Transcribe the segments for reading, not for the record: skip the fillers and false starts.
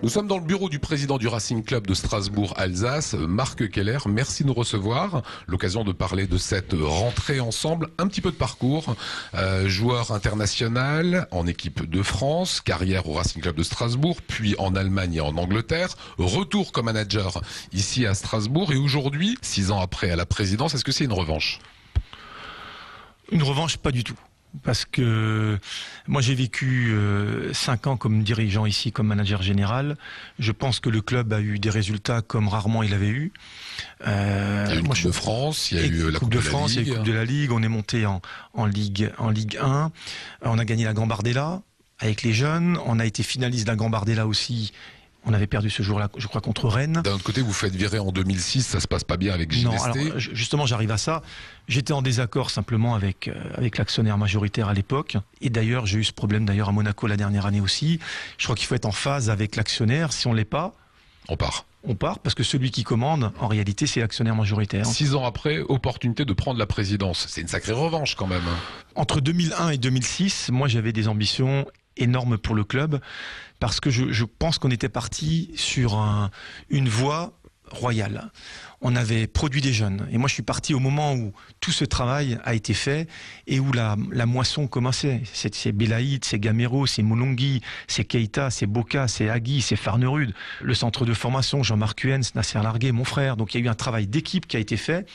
Nous sommes dans le bureau du président du Racing Club de Strasbourg-Alsace, Marc Keller. Merci de nous recevoir. L'occasion de parler de cette rentrée ensemble. Un petit peu de parcours. Joueur international en équipe de France, carrière au Racing Club de Strasbourg, puis en Allemagne et en Angleterre. Retour comme manager ici à Strasbourg et aujourd'hui, 6 ans après à la présidence, est-ce que c'est une revanche? Une revanche, pas du tout. Parce que moi j'ai vécu 5 ans comme dirigeant ici, comme manager général. Je pense que le club a eu des résultats comme rarement il avait eu. Il y a eu une Coupe de France, il y a eu la Coupe de France, il y a eu la Coupe de la Ligue. On est monté en Ligue 1. On a gagné la Gambardella avec les jeunes. On a été finaliste de la Gambardella aussi. On avait perdu ce jour-là, je crois, contre Rennes. D'un autre côté, vous faites virer en 2006, ça se passe pas bien avec JDST. Non, alors, justement, j'arrive à ça. J'étais en désaccord simplement avec l'actionnaire majoritaire à l'époque. Et d'ailleurs, j'ai eu ce problème à Monaco la dernière année aussi. Je crois qu'il faut être en phase avec l'actionnaire. Si on l'est pas, on part. On part parce que celui qui commande, en réalité, c'est l'actionnaire majoritaire. 6 ans après, opportunité de prendre la présidence. C'est une sacrée revanche quand même. Entre 2001 et 2006, moi j'avais des ambitions énormes pour le club parce que je pense qu'on était parti sur une voie royale. On avait produit des jeunes et moi je suis parti au moment où tout ce travail a été fait et où la moisson commençait. C'est Belaïd, c'est Gamero, c'est Moulongui, c'est Keita, c'est Boka, c'est Agui, c'est Farnerud, le centre de formation, Jean-Marc Huens, Nasser Larguet, mon frère. Donc il y a eu un travail d'équipe qui a été fait.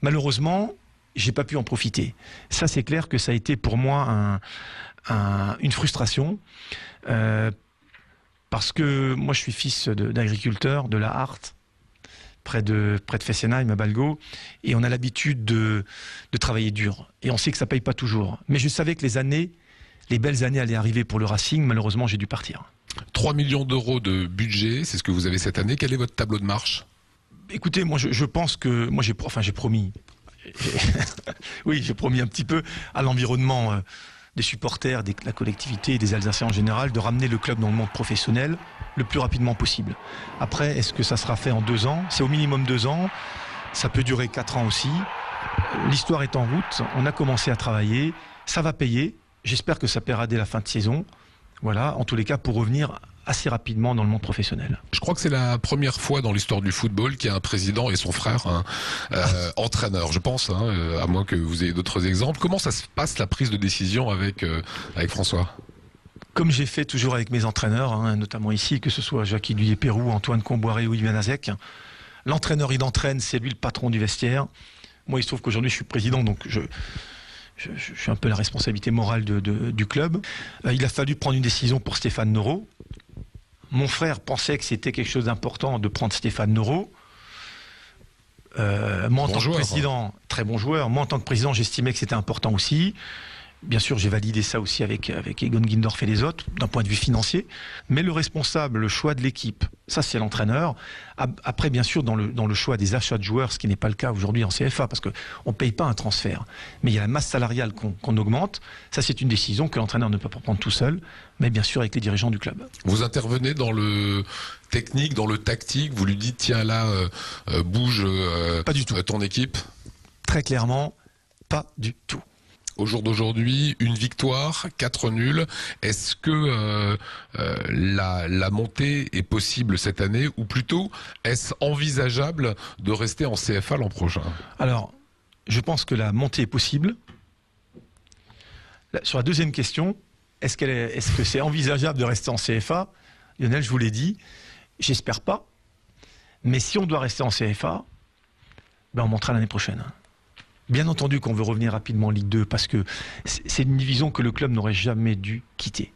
Malheureusement, j'ai pas pu en profiter. Ça c'est clair que ça a été pour moi une frustration parce que moi je suis fils d'agriculteur de la Harte près de Fessenheim à Balgo et on a l'habitude de travailler dur et on sait que ça paye pas toujours, mais je savais que les belles années allaient arriver pour le Racing. Malheureusement j'ai dû partir. 3 millions d'euros de budget, c'est ce que vous avez cette année. Quel est votre tableau de marche? Écoutez, moi je pense que moi j'ai promis oui, j'ai promis un petit peu à l'environnement des supporters, de la collectivité et des Alsaciens en général, de ramener le club dans le monde professionnel le plus rapidement possible. Après, est-ce que ça sera fait en 2 ans? C'est au minimum 2 ans, ça peut durer 4 ans aussi. L'histoire est en route, on a commencé à travailler, ça va payer, j'espère que ça paiera dès la fin de saison. Voilà, en tous les cas, pour revenir assez rapidement dans le monde professionnel. Je crois que c'est la première fois dans l'histoire du football qu'il y a un président et son frère entraîneur, je pense, à moins que vous ayez d'autres exemples. Comment ça se passe la prise de décision avec François? Comme j'ai fait toujours avec mes entraîneurs, notamment ici, que ce soit Jacques Duyé-Pérou, Antoine Comboiré ou Yves Azek, l'entraîneur il entraîne, c'est lui le patron du vestiaire. Moi il se trouve qu'aujourd'hui je suis président, donc je suis un peu la responsabilité morale du club. Il a fallu prendre une décision pour Stéphane Noro. Mon frère pensait que c'était quelque chose d'important de prendre Stéphane Noro. Moi, en tant que président, très bon joueur. Moi, en tant que président, j'estimais que c'était important aussi. Bien sûr, j'ai validé ça aussi avec Egon Guindorf et les autres, d'un point de vue financier. Mais le responsable, le choix de l'équipe, ça c'est l'entraîneur. Après, bien sûr, dans le choix des achats de joueurs, ce qui n'est pas le cas aujourd'hui en CFA, parce qu'on ne paye pas un transfert. Mais il y a la masse salariale qu'on augmente. Ça, c'est une décision que l'entraîneur ne peut pas prendre tout seul, mais bien sûr avec les dirigeants du club. Vous intervenez dans le technique, dans le tactique, vous lui dites, tiens là, bouge pas du tout. Ton équipe? Très clairement, pas du tout. Au jour d'aujourd'hui, une victoire, 4 nuls. Est-ce que la montée est possible cette année ou plutôt est-ce envisageable de rester en CFA l'an prochain? Alors, je pense que la montée est possible. Sur la deuxième question, est-ce que c'est envisageable de rester en CFA? Lionel, je vous l'ai dit, j'espère pas. Mais si on doit rester en CFA, on montera l'année prochaine. Bien entendu qu'on veut revenir rapidement en Ligue 2 parce que c'est une division que le club n'aurait jamais dû quitter.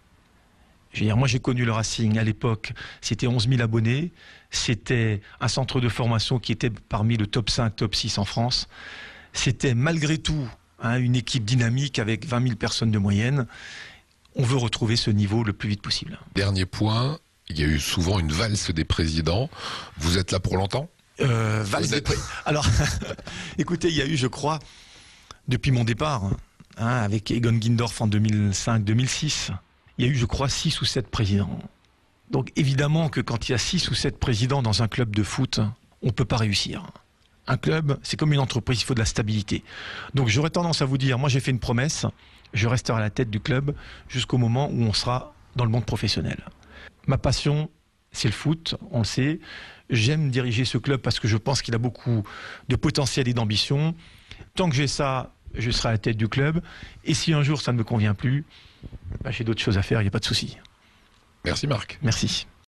Je veux dire, moi j'ai connu le Racing à l'époque, c'était 11 000 abonnés, c'était un centre de formation qui était parmi le top 5, top 6 en France. C'était malgré tout une équipe dynamique avec 20 000 personnes de moyenne. On veut retrouver ce niveau le plus vite possible. Dernier point, il y a eu souvent une valse des présidents. Vous êtes là pour longtemps? Alors, écoutez, il y a eu, je crois, depuis mon départ, avec Egon Guindorf en 2005-2006, il y a eu, je crois, 6 ou 7 présidents. Donc, évidemment que quand il y a 6 ou 7 présidents dans un club de foot, on ne peut pas réussir. Un club, c'est comme une entreprise, il faut de la stabilité. Donc, j'aurais tendance à vous dire, moi j'ai fait une promesse, je resterai à la tête du club jusqu'au moment où on sera dans le monde professionnel. Ma passion, c'est le foot, on le sait. J'aime diriger ce club parce que je pense qu'il a beaucoup de potentiel et d'ambition. Tant que j'ai ça, je serai à la tête du club. Et si un jour ça ne me convient plus, j'ai d'autres choses à faire, il n'y a pas de souci. Merci Marc. Merci.